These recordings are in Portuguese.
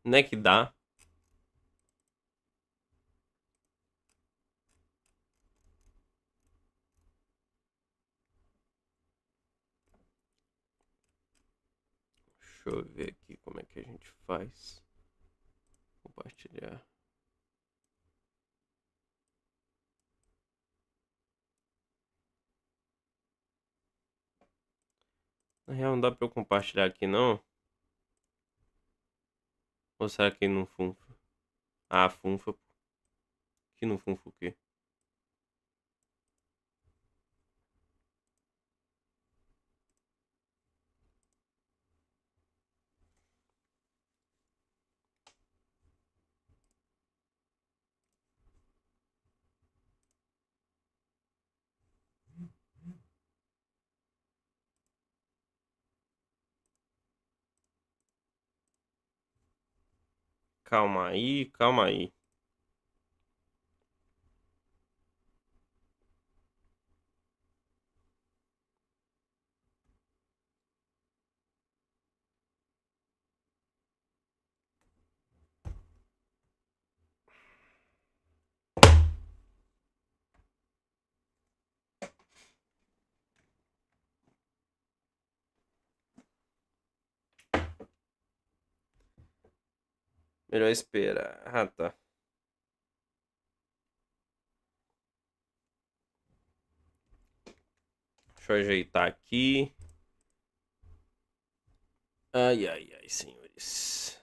Não é que dá. Deixa eu ver aqui como é que a gente faz. Compartilhar. Na real, não dá pra eu compartilhar aqui, não. Ou será que não funfa? Ah, funfa. Que não funfa o quê? Calma aí, calma aí. Melhor esperar. Ah, tá. Deixa eu ajeitar aqui. Ai, ai, ai, senhores.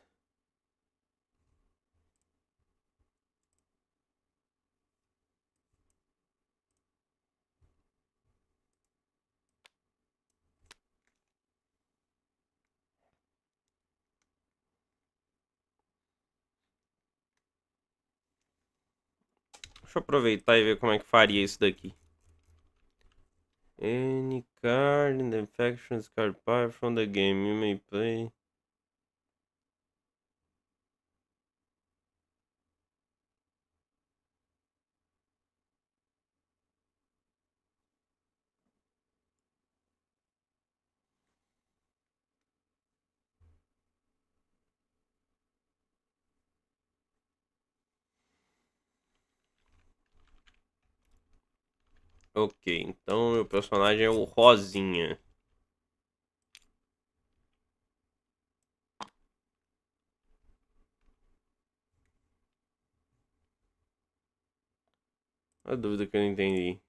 Deixa eu aproveitar e ver como é que faria isso daqui. Any card in the factions card pile from the game you may play. Ok, então meu personagem é o Rosinha. A dúvida que eu não entendi.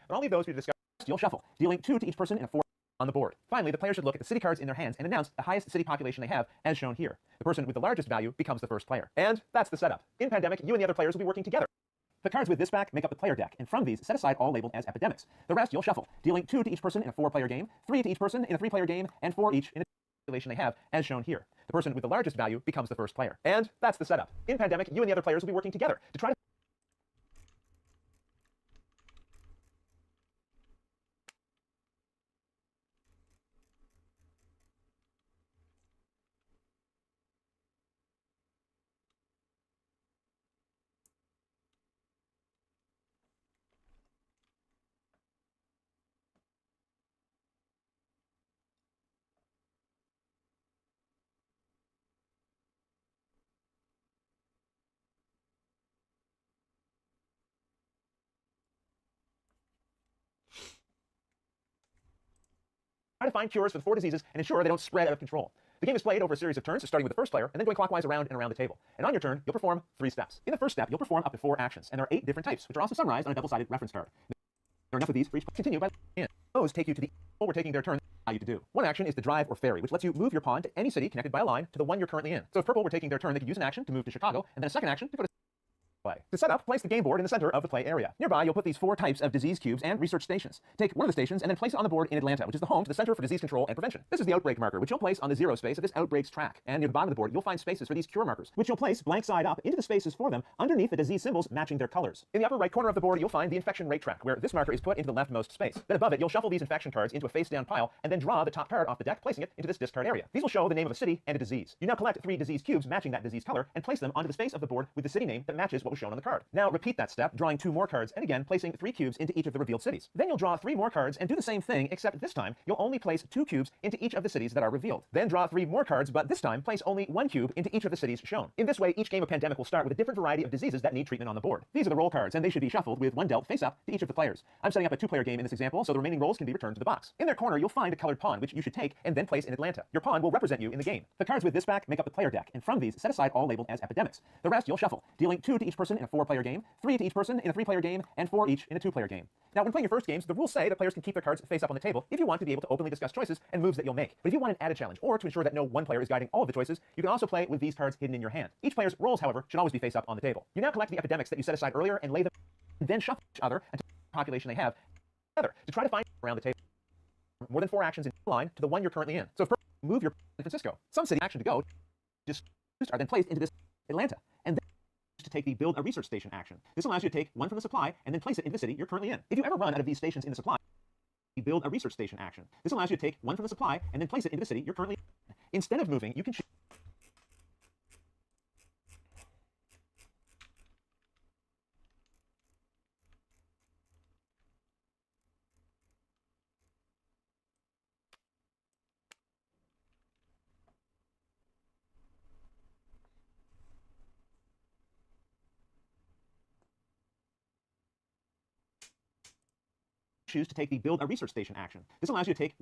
And I'll leave those for you to discuss. You'll shuffle, dealing 2 to each person and 4 on the board. Finally, the player should look at the city cards in their hands and announce the highest city population they have, as shown here. The person with the largest value becomes the first player. And that's the setup. In Pandemic, you and the other players will be working together. The cards with this back make up the player deck, and from these, set aside all labeled as epidemics. The rest you'll shuffle, dealing 2 to each person in a 4-player game, 3 to each person in a 3-player game, and 4 each in the population they have, as shown here. The person with the largest value becomes the first player. And that's the setup. In Pandemic, you and the other players will be working together to try to find cures for the 4 diseases and ensure they don't spread out of control. The game is played over a series of turns, starting with the first player, and then going clockwise around and around the table. And on your turn, you'll perform 3 steps. In the first step, you'll perform up to 4 actions, and there are 8 different types, which are also summarized on a double-sided reference card. There are enough of these for each. Continue by hand. Those take you to the we're taking their turn. Allow you to do. One action is the drive or ferry, which lets you move your pawn to any city connected by a line to the one you're currently in. So if purple were taking their turn, they could use an action to move to Chicago, and then a second action to go to play. To set up, place the game board in the center of the play area. Nearby, you'll put these 4 types of disease cubes and research stations. Take one of the stations and then place it on the board in Atlanta, which is the home to the Center for Disease Control and Prevention. This is the outbreak marker, which you'll place on the 0 space of this outbreak's track. And near the bottom of the board, you'll find spaces for these cure markers, which you'll place blank side up into the spaces for them underneath the disease symbols matching their colors. In the upper right corner of the board, you'll find the infection rate track, where this marker is put into the leftmost space. Then above it, you'll shuffle these infection cards into a face-down pile and then draw the top card off the deck, placing it into this discard area. These will show the name of a city and a disease. You now collect 3 disease cubes matching that disease color and place them onto the space of the board with the city name that matches what was shown on the card. Now repeat that step, drawing 2 more cards, and again placing 3 cubes into each of the revealed cities. Then you'll draw 3 more cards and do the same thing, except this time you'll only place 2 cubes into each of the cities that are revealed. Then draw 3 more cards, but this time place only 1 cube into each of the cities shown. In this way, each game of Pandemic will start with a different variety of diseases that need treatment on the board. These are the roll cards, and they should be shuffled with 1 dealt face up to each of the players. I'm setting up a 2-player game in this example, so the remaining rolls can be returned to the box. In their corner, you'll find a colored pawn, which you should take and then place in Atlanta. Your pawn will represent you in the game. The cards with this back make up the player deck, and from these, set aside all labeled as epidemics. The rest you'll shuffle, dealing 2 to each person in a 4-player game, 3 to each person in a 3-player game, and 4 each in a 2-player game. Now, when playing your first games, the rules say that players can keep their cards face up on the table if you want to be able to openly discuss choices and moves that you'll make. But if you want an added challenge, or to ensure that no one player is guiding all of the choices, you can also play with these cards hidden in your hand. Each player's rolls, however, should always be face up on the table. You now collect the epidemics that you set aside earlier and lay them, and then shuffle each other until the population they have together to try to find around the table. More than 4 actions in line to the one you're currently in. So first, move your San Francisco. Some city action to go just are then placed into this Atlanta, and then to take the build a research station action. This allows you to take 1 from the supply and then place it into the city you're currently in. If you ever run out of these stations in the supply, build a research station action. This allows you to take 1 from the supply and then place it into the city you're currently in. Instead of moving, you can choose to take the build a research station action. This allows you to take,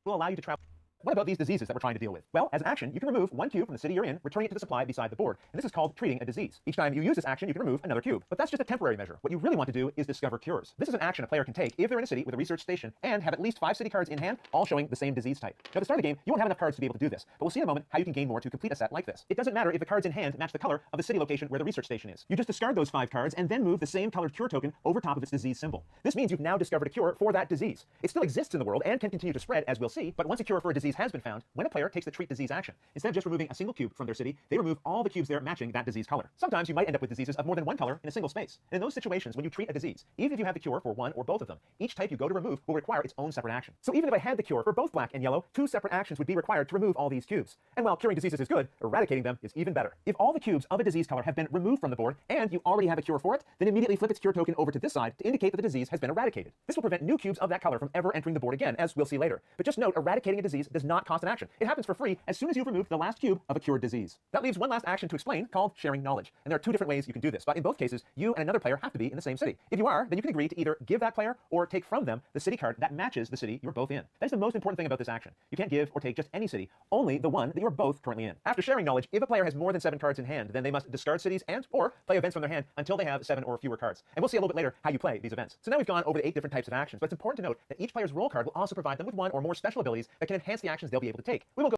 will allow you to travel. What about these diseases that we're trying to deal with? Well, as an action, you can remove 1 cube from the city you're in, returning it to the supply beside the board, and this is called treating a disease. Each time you use this action, you can remove another cube. But that's just a temporary measure. What you really want to do is discover cures. This is an action a player can take if they're in a city with a research station and have at least 5 city cards in hand, all showing the same disease type. Now, at the start of the game, you won't have enough cards to be able to do this, but we'll see in a moment how you can gain more to complete a set like this. It doesn't matter if the cards in hand match the color of the city location where the research station is. You just discard those 5 cards and then move the same colored cure token over top of its disease symbol. This means you've now discovered a cure for that disease. It still exists in the world and can continue to spread, as we'll see, but once a cure for a disease has been found, when a player takes the treat disease action, instead of just removing a single cube from their city, they remove all the cubes there matching that disease color. Sometimes you might end up with diseases of more than 1 color in a single space. And in those situations, when you treat a disease, even if you have the cure for 1 or both of them, each type you go to remove will require its own separate action. So even if I had the cure for both black and yellow, 2 separate actions would be required to remove all these cubes. And while curing diseases is good, eradicating them is even better. If all the cubes of a disease color have been removed from the board and you already have a cure for it, then immediately flip its cure token over to this side to indicate that the disease has been eradicated. This will prevent new cubes of that color from ever entering the board again, as we'll see later. But just note, eradicating a disease does not cost an action. It happens for free as soon as you've removed the last cube of a cured disease. That leaves one last action to explain, called sharing knowledge. And there are 2 different ways you can do this, but in both cases, you and another player have to be in the same city. If you are, then you can agree to either give that player or take from them the city card that matches the city you're both in. That is the most important thing about this action. You can't give or take just any city, only the one that you're both currently in. After sharing knowledge, if a player has more than 7 cards in hand, then they must discard cities and or play events from their hand until they have 7 or fewer cards. And we'll see a little bit later how you play these events. So now we've gone over the 8 different types of actions, but it's important to note that each player's roll card will also provide them with 1 or more special abilities that can enhance the actions they'll be able to take. We won't go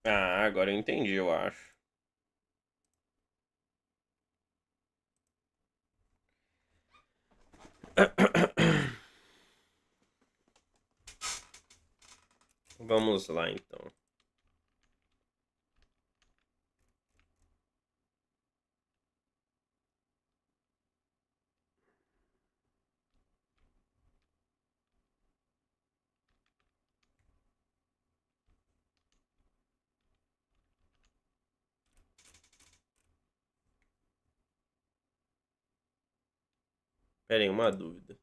Ah, agora eu entendi, eu acho. Vamos lá, então. Pera aí, uma dúvida.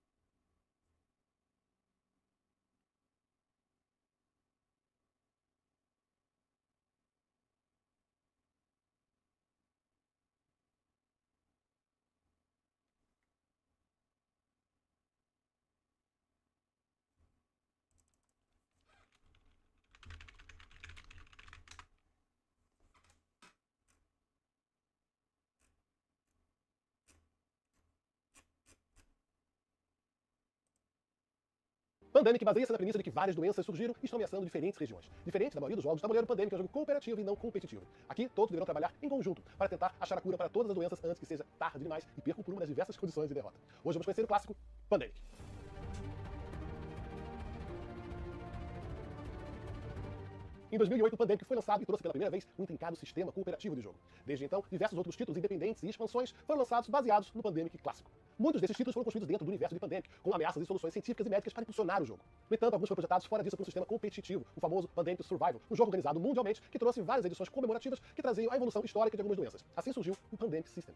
Pandemic baseia-se na premissa de que várias doenças surgiram e estão ameaçando diferentes regiões. Diferente da maioria dos jogos, Tabuleiro Pandemic é um jogo cooperativo e não competitivo. Aqui, todos deverão trabalhar em conjunto para tentar achar a cura para todas as doenças antes que seja tarde demais e percam por uma das diversas condições de derrota. Hoje vamos conhecer o clássico Pandemic. Em 2008, o Pandemic foi lançado e trouxe pela primeira vez um intrincado sistema cooperativo de jogo. Desde então, diversos outros títulos independentes e expansões foram lançados baseados no Pandemic clássico. Muitos desses títulos foram construídos dentro do universo de Pandemic, com ameaças e soluções científicas e médicas para impulsionar o jogo. No entanto, alguns foram projetados fora disso para um sistema competitivo, o famoso Pandemic Survival, um jogo organizado mundialmente que trouxe várias edições comemorativas que traziam a evolução histórica de algumas doenças. Assim surgiu o Pandemic System.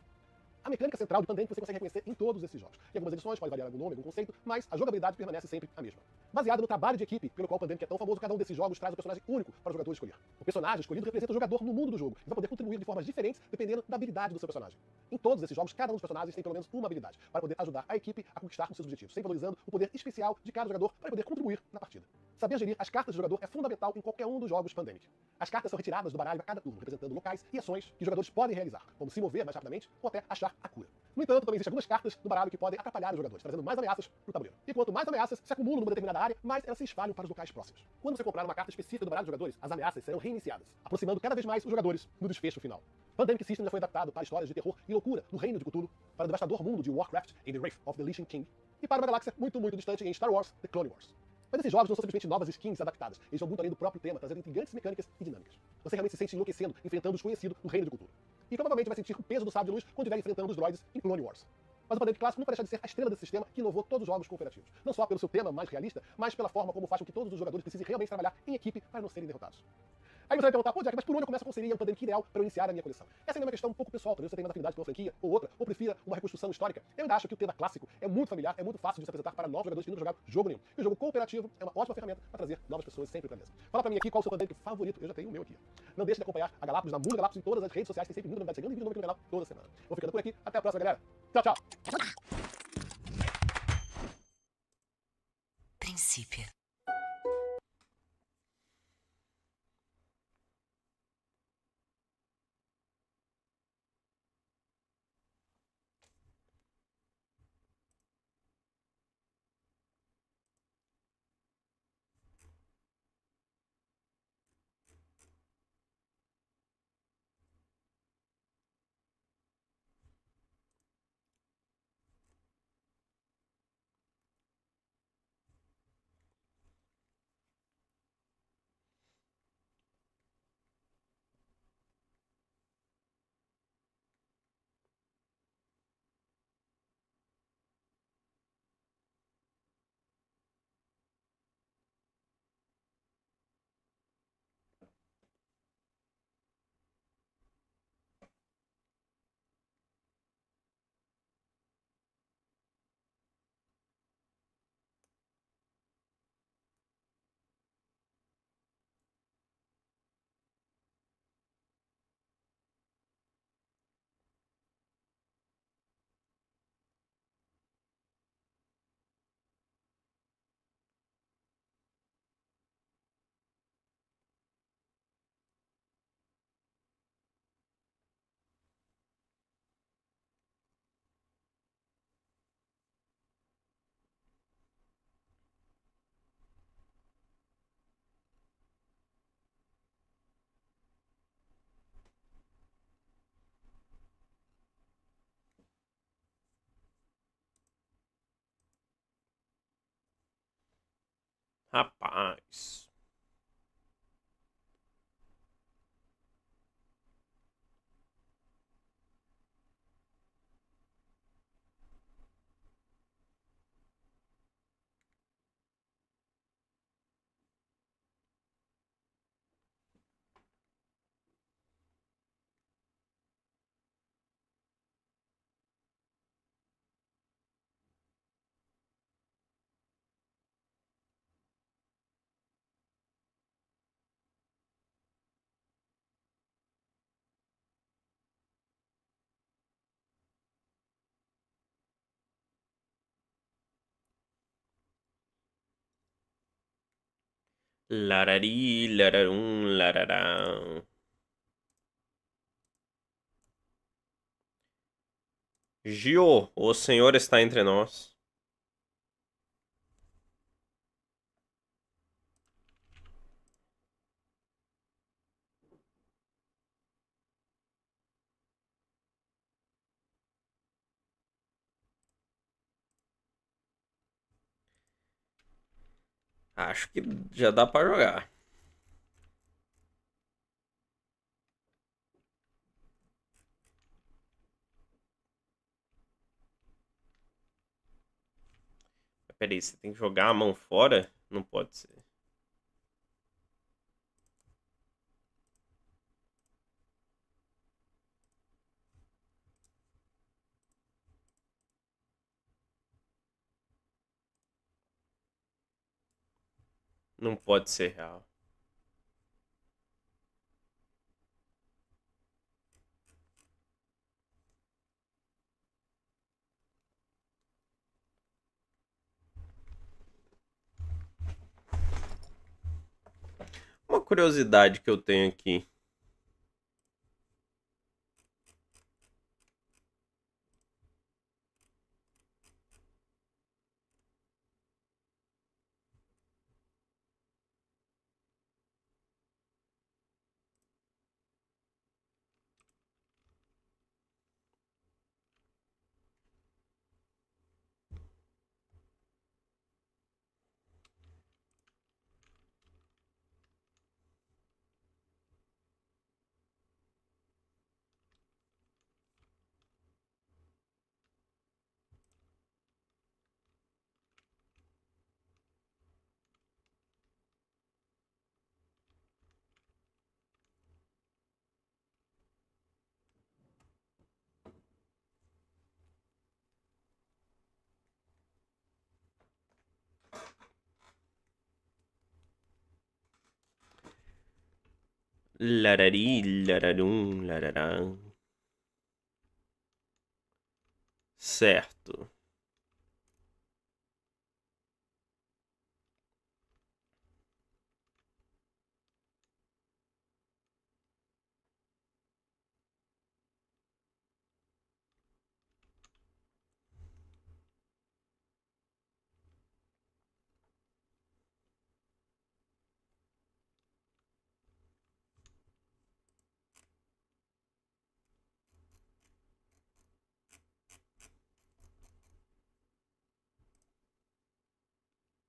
A mecânica central de Pandemic você consegue reconhecer em todos esses jogos. Em algumas edições pode variar algum nome, algum conceito, mas a jogabilidade permanece sempre a mesma. Baseado no trabalho de equipe pelo qual o Pandemic é tão famoso, cada um desses jogos traz um personagem único para o jogador escolher. O personagem escolhido representa o jogador no mundo do jogo e vai poder contribuir de formas diferentes dependendo da habilidade do seu personagem. Em todos esses jogos, cada um dos personagens tem pelo menos uma habilidade para poder ajudar a equipe a conquistar os seus objetivos, sempre valorizando o poder especial de cada jogador para poder contribuir na partida. Saber gerir as cartas do jogador é fundamental em qualquer um dos jogos Pandemic. As cartas são retiradas do baralho a cada turno, representando locais e ações que os jogadores podem realizar, como se mover mais rapidamente ou até achar a cura. No entanto, também existem algumas cartas no baralho que podem atrapalhar os jogadores, trazendo mais ameaças para o tabuleiro. E quanto mais ameaças se acumulam numa determinada área, mais elas se espalham para os locais próximos. Quando você comprar uma carta específica do baralho dos jogadores, as ameaças serão reiniciadas, aproximando cada vez mais os jogadores no desfecho final. Pandemic System já foi adaptado para histórias de terror e loucura no reino de Cthulhu, para o devastador mundo de Warcraft em The Wrath of the Lich King, e para uma galáxia muito, muito distante em Star Wars The Clone Wars. Mas esses jogos não são simplesmente novas skins adaptadas, eles vão muito além do próprio tema, trazendo intrigantes mecânicas e dinâmicas. Você realmente se sente enlouquecendo, enfrentando o desconhecido no reino de Cthulhu. E provavelmente vai sentir o peso do sábio de luz quando estiver enfrentando os droids em Clone Wars. Mas o Pandemic clássico não vai deixar de ser a estrela desse sistema que inovou todos os jogos cooperativos. Não só pelo seu tema mais realista, mas pela forma como faz com que todos os jogadores precisem realmente trabalhar em equipe para não serem derrotados. Aí você vai perguntar, pô, Jack, mas por onde eu começo? Qual seria o Pandemic ideal para eu iniciar a minha coleção? Essa é uma questão um pouco pessoal, talvez você tenha mais afinidade com uma franquia ou outra, ou prefira uma reconstrução histórica. Eu ainda acho que o tema clássico é muito familiar, é muito fácil de se apresentar para novos jogadores que nunca jogaram jogo nenhum. E o jogo cooperativo é uma ótima ferramenta para trazer novas pessoas sempre para a mesa. Fala para mim aqui qual é o seu Pandemic favorito, eu já tenho o meu aqui. Não deixe de acompanhar a Galápagos, na Mundo Galápagos, em todas as redes sociais, tem sempre muita novidade chegando e vídeo novo aqui no canal toda semana. Vou ficando por aqui, até a próxima, galera. Tchau, tchau! Princípio. Rapaz. Larari, lararum, larará. Gio, o senhor está entre nós. Acho que já dá pra jogar. Peraí, você tem que jogar a mão fora? Não pode ser. Não pode ser real. Uma curiosidade que eu tenho aqui. Larari, lararum, lararam. Certo.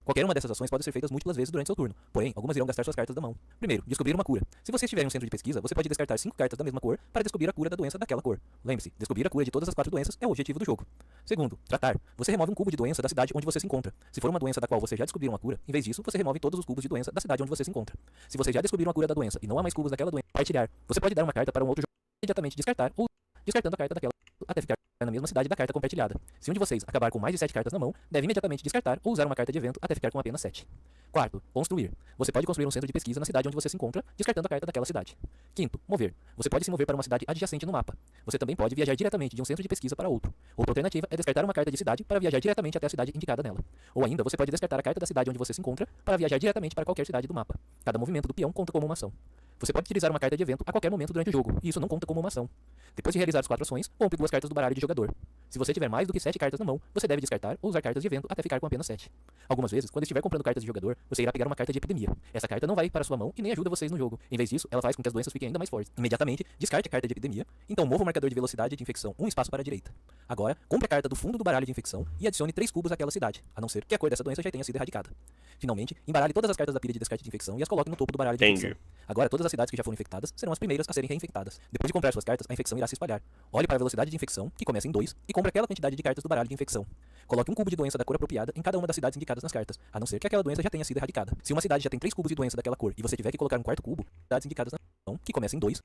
Qualquer uma dessas ações pode ser feitas múltiplas vezes durante seu turno, porém, algumas irão gastar suas cartas da mão. Primeiro, descobrir uma cura. Se você estiver em um centro de pesquisa, você pode descartar 5 cartas da mesma cor para descobrir a cura da doença daquela cor. Lembre-se, descobrir a cura de todas as 4 doenças é o objetivo do jogo. Segundo, tratar. Você remove um cubo de doença da cidade onde você se encontra. Se for uma doença da qual você já descobriu uma cura, em vez disso, você remove todos os cubos de doença da cidade onde você se encontra. Se você já descobriu uma cura da doença e não há mais cubos daquela doença, partilhar. Você pode dar uma carta para um outro jogo e imediatamente descartar ou descartando a carta daquela até ficar na mesma cidade da carta compartilhada. Se um de vocês acabar com mais de 7 cartas na mão, deve imediatamente descartar ou usar uma carta de evento até ficar com apenas 7. Quarto, construir. Você pode construir um centro de pesquisa na cidade onde você se encontra, descartando a carta daquela cidade. Quinto, mover. Você pode se mover para uma cidade adjacente no mapa. Você também pode viajar diretamente de um centro de pesquisa para outro. Outra alternativa é descartar uma carta de cidade para viajar diretamente até a cidade indicada nela. Ou ainda, você pode descartar a carta da cidade onde você se encontra para viajar diretamente para qualquer cidade do mapa. Cada movimento do peão conta como uma ação. Você pode utilizar uma carta de evento a qualquer momento durante o jogo, e isso não conta como uma ação. Depois de realizar as 4 ações, compre 2 cartas do baralho de jogador. Se você tiver mais do que 7 cartas na mão, você deve descartar ou usar cartas de evento até ficar com apenas 7. Algumas vezes, quando estiver comprando cartas de jogador, você irá pegar uma carta de epidemia. Essa carta não vai para sua mão e nem ajuda vocês no jogo. Em vez disso, ela faz com que as doenças fiquem ainda mais fortes. Imediatamente, descarte a carta de epidemia, então mova o marcador de velocidade de infecção um espaço para a direita. Agora, compre a carta do fundo do baralho de infecção e adicione 3 cubos àquela cidade, a não ser que a cor dessa doença já tenha sido erradicada. Finalmente, embaralhe todas as cartas da pilha de descarte de infecção e as coloque no topo do baralho de infecção. Agora, todas as cidades que já foram infectadas serão as primeiras a serem reinfectadas. Depois de comprar suas cartas, a infecção irá se espalhar. Olhe para a velocidade de infecção, que começa em 2, e compre aquela quantidade de cartas do baralho de infecção. Coloque um cubo de doença da cor apropriada em cada uma das cidades indicadas nas cartas, a não ser que aquela doença já tenha sido erradicada. Se uma cidade já tem 3 cubos de doença daquela cor e você tiver que colocar um quarto cubo, cidades indicadas na infecção, que começa em 2,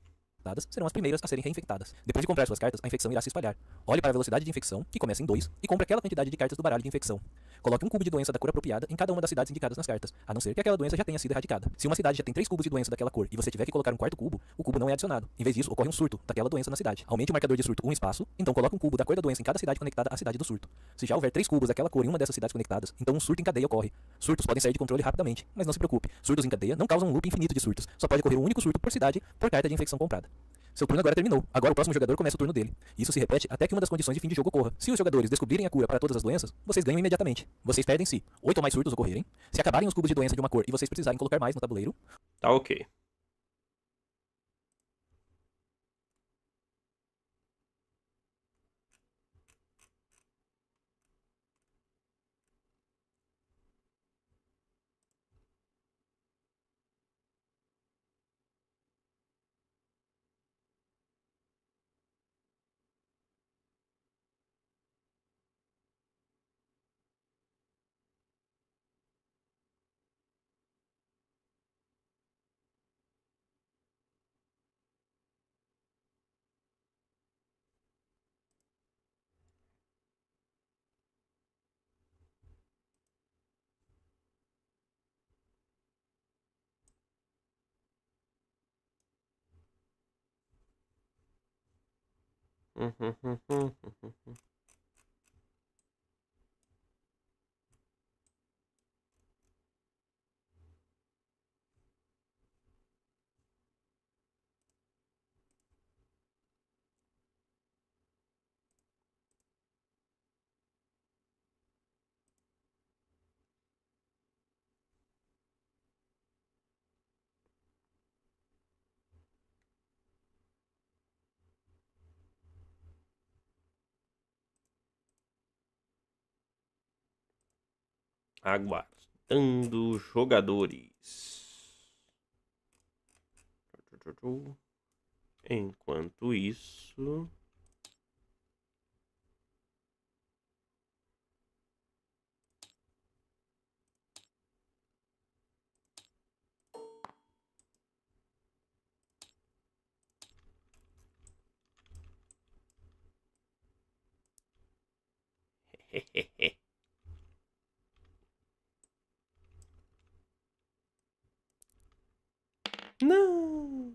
serão as primeiras a serem reinfectadas. Depois de comprar suas cartas, a infecção irá se espalhar. Olhe para a velocidade de infecção, que começa em 2, e compre aquela quantidade de cartas do baralho de infecção. Coloque um cubo de doença da cor apropriada em cada uma das cidades indicadas nas cartas, a não ser que aquela doença já tenha sido erradicada. Se uma cidade já tem 3 cubos de doença daquela cor e você tiver que colocar um quarto cubo, o cubo não é adicionado. Em vez disso, ocorre um surto daquela doença na cidade. Aumente o marcador de surto um espaço, então coloque um cubo da cor da doença em cada cidade conectada à cidade do surto. Se já houver 3 cubos daquela cor em uma dessas cidades conectadas, então um surto em cadeia ocorre. Surtos podem sair de controle rapidamente, mas não se preocupe. Surtos em cadeia não causam um loop infinito de surtos. Só pode ocorrer um único surto por cidade por carta de infecção comprada. Seu turno agora terminou. Agora o próximo jogador começa o turno dele. Isso se repete até que uma das condições de fim de jogo ocorra. Se os jogadores descobrirem a cura para todas as doenças, vocês ganham imediatamente. Vocês perdem se 8 ou mais surtos ocorrerem, se acabarem os cubos de doença de uma cor e vocês precisarem colocar mais no tabuleiro. Tá ok. Aguardando jogadores. Enquanto isso... Não!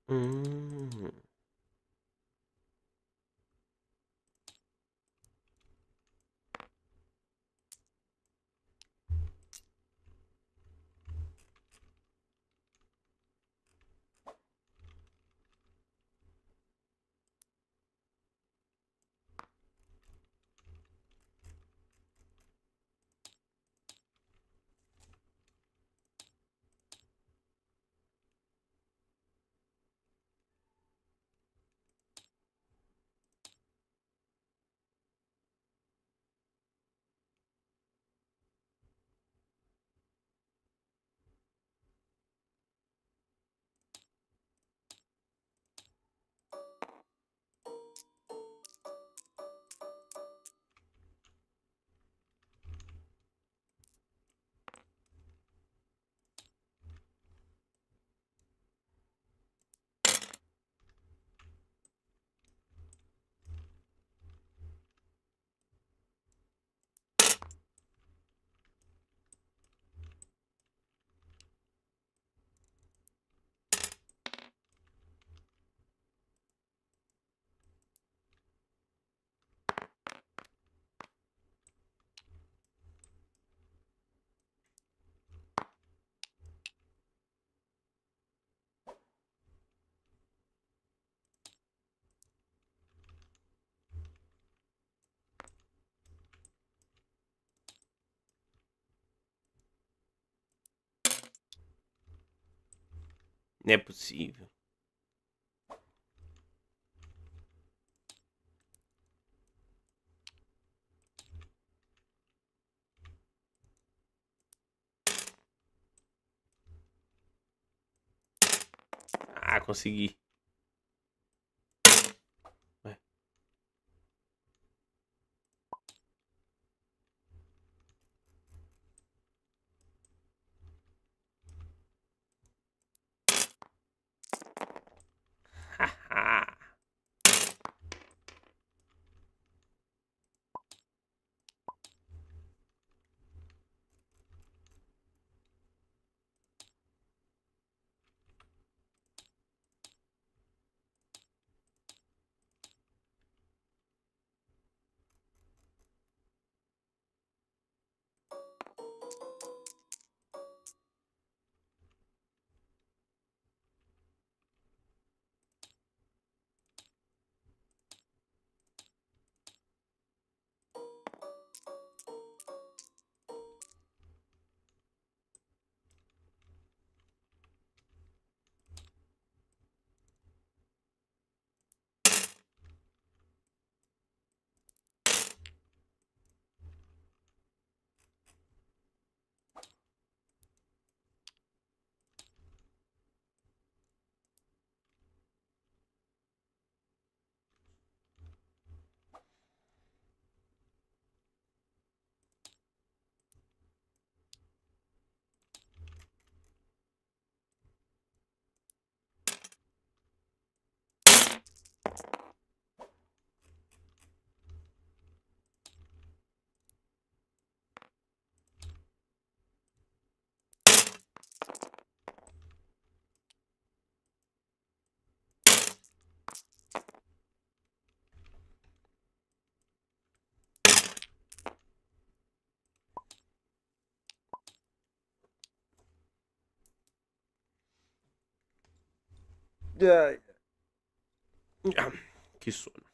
Hum. Não é possível. Ah, consegui. Ué. Haha. Ai. Ah, que sono.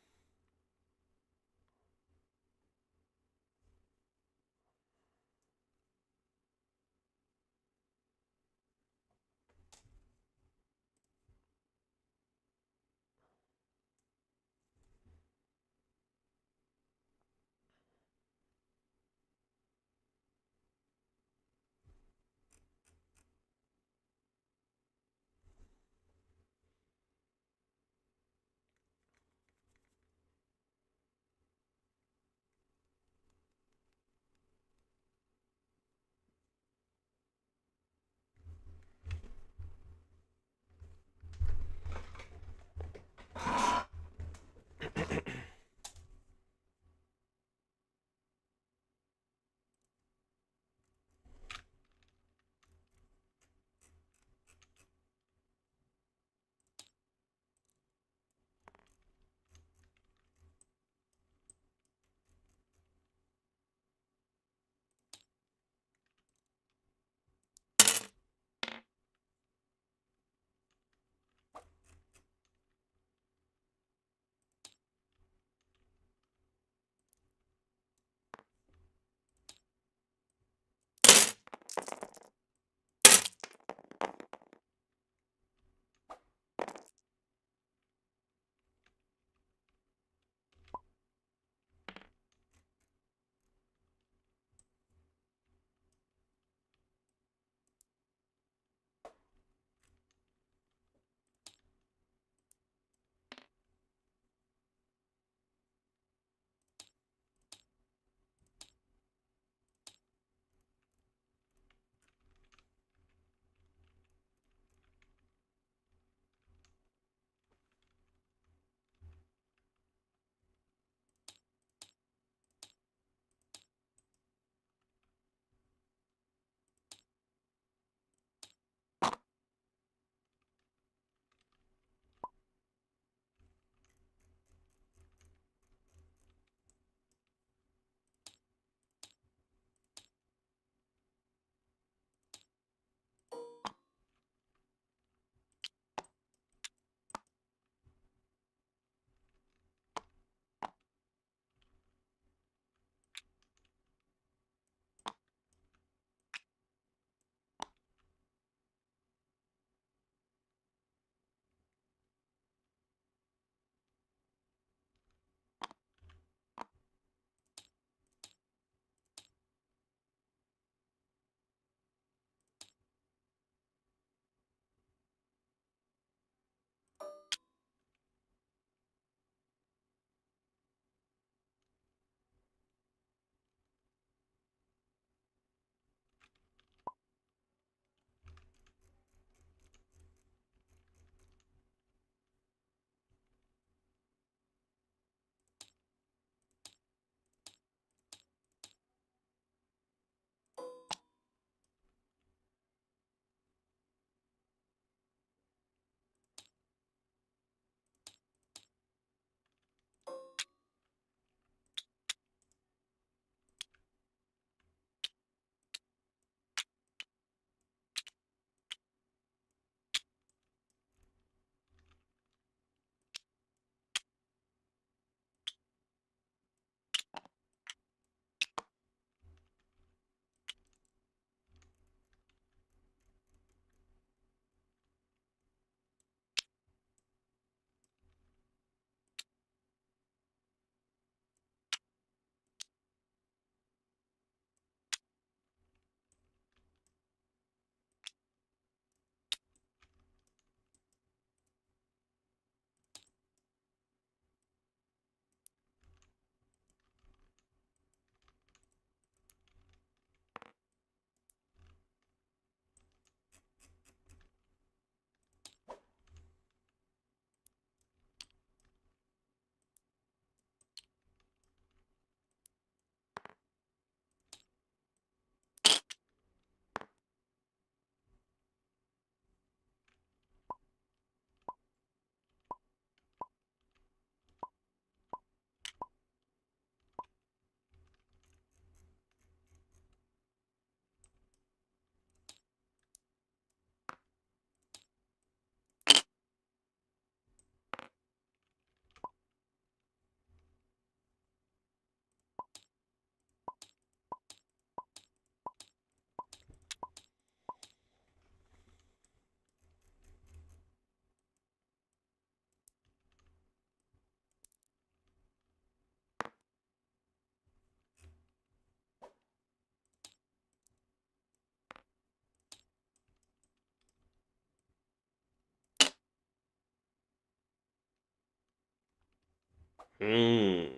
Hum.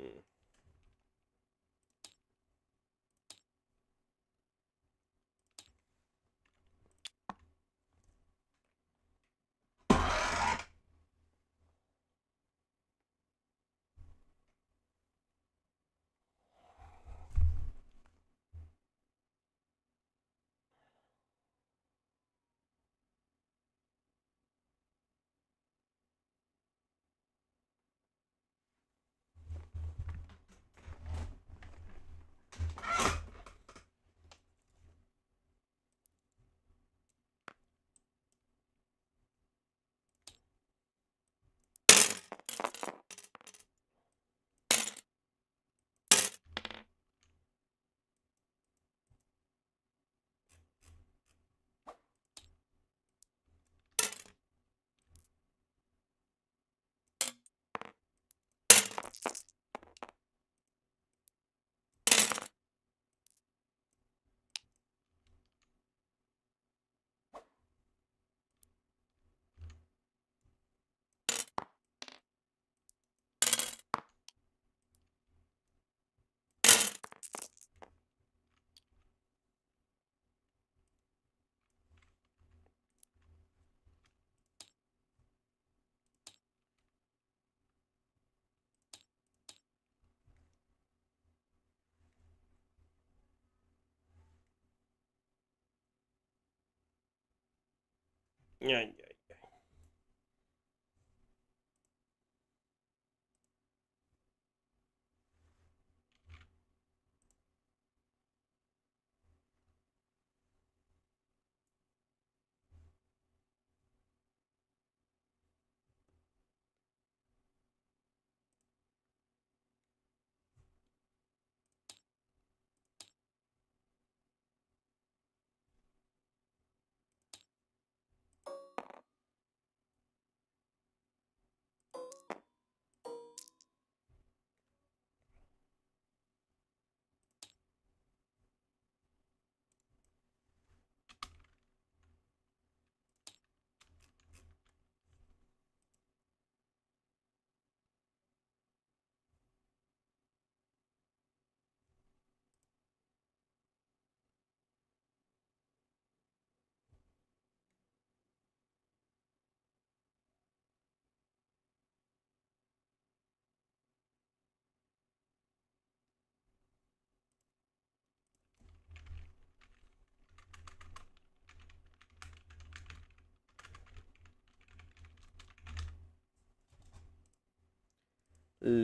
Ai, ai.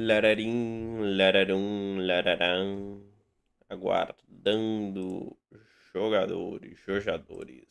Lararim, lararum, lararam. Aguardando jogadores, jogadores.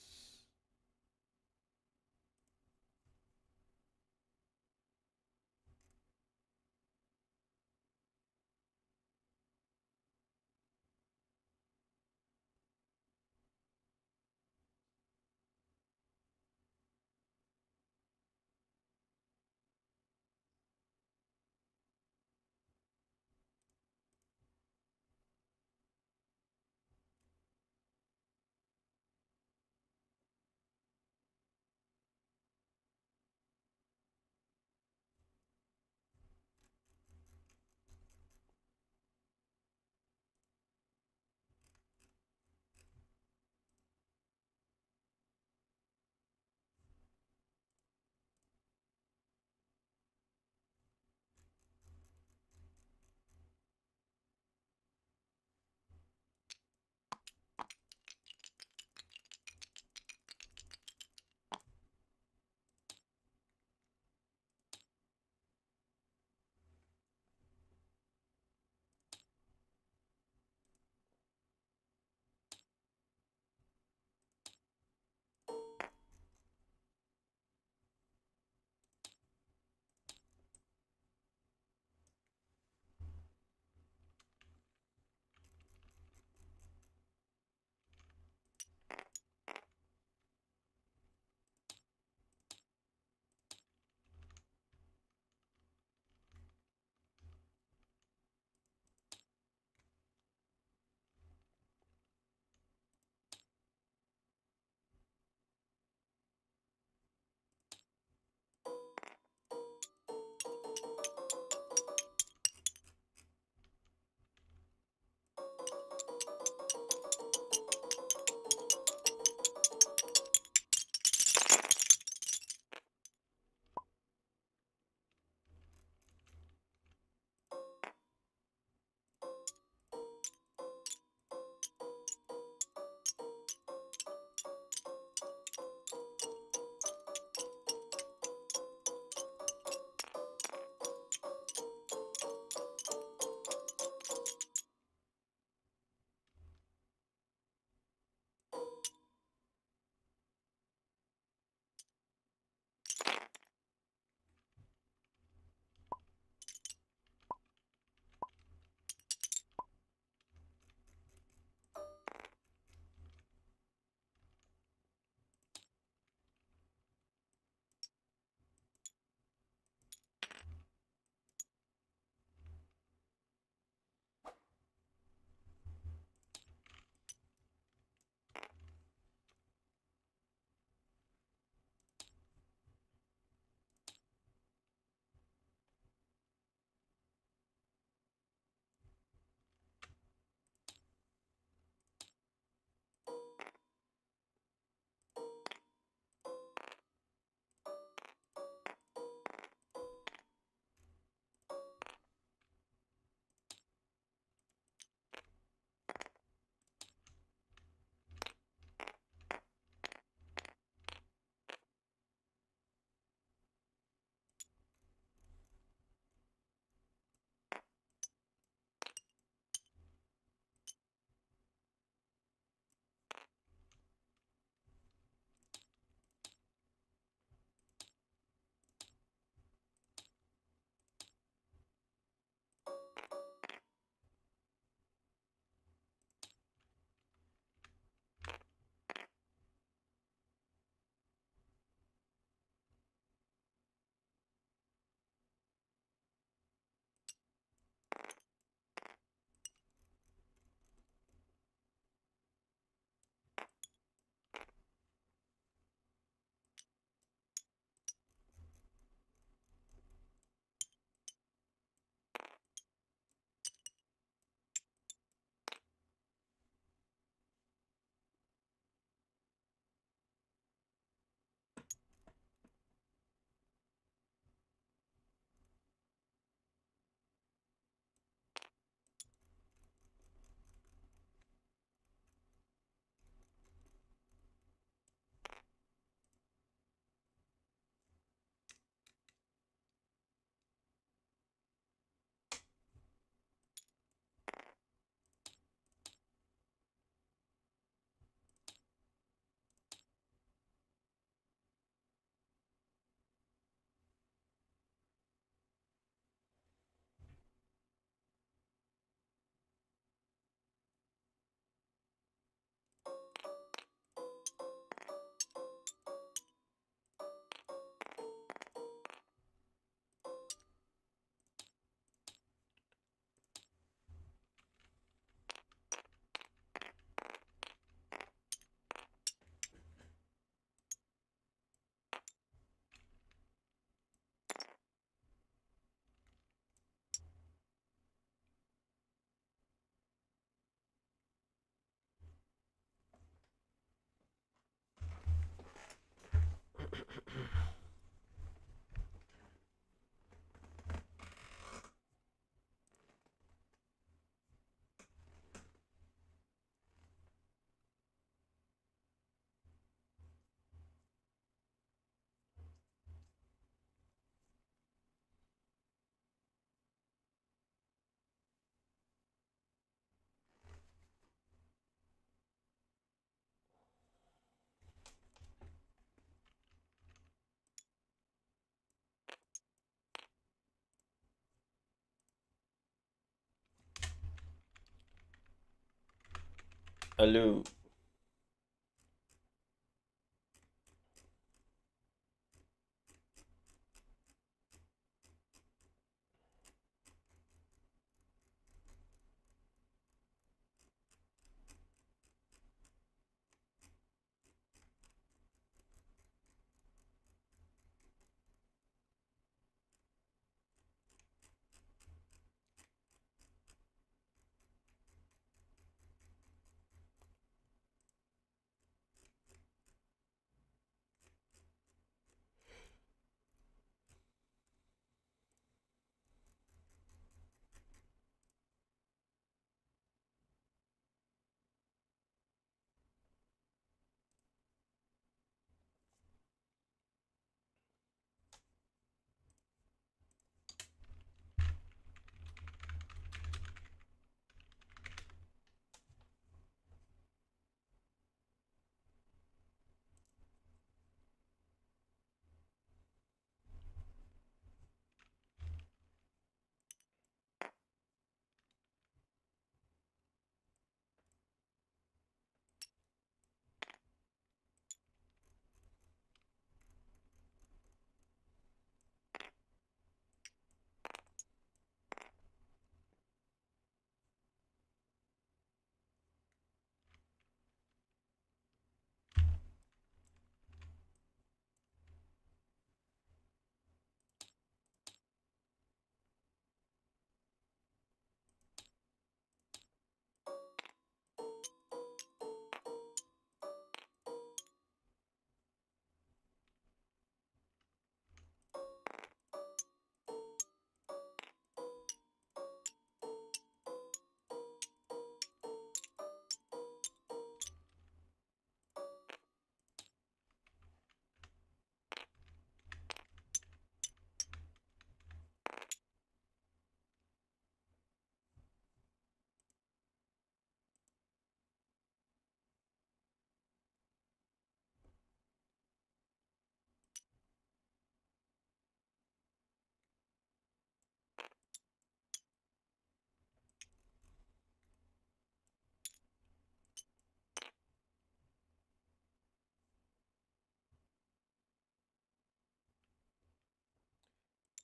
Alô.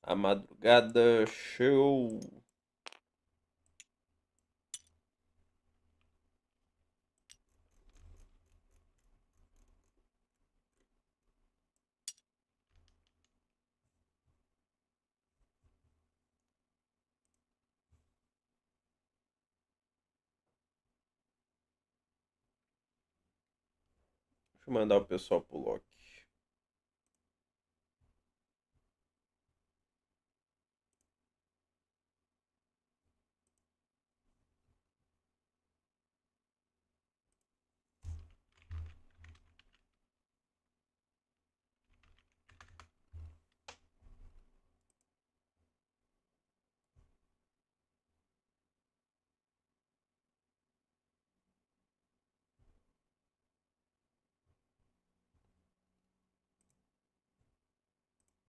A madrugada show. Deixa eu mandar o pessoal pro Loki.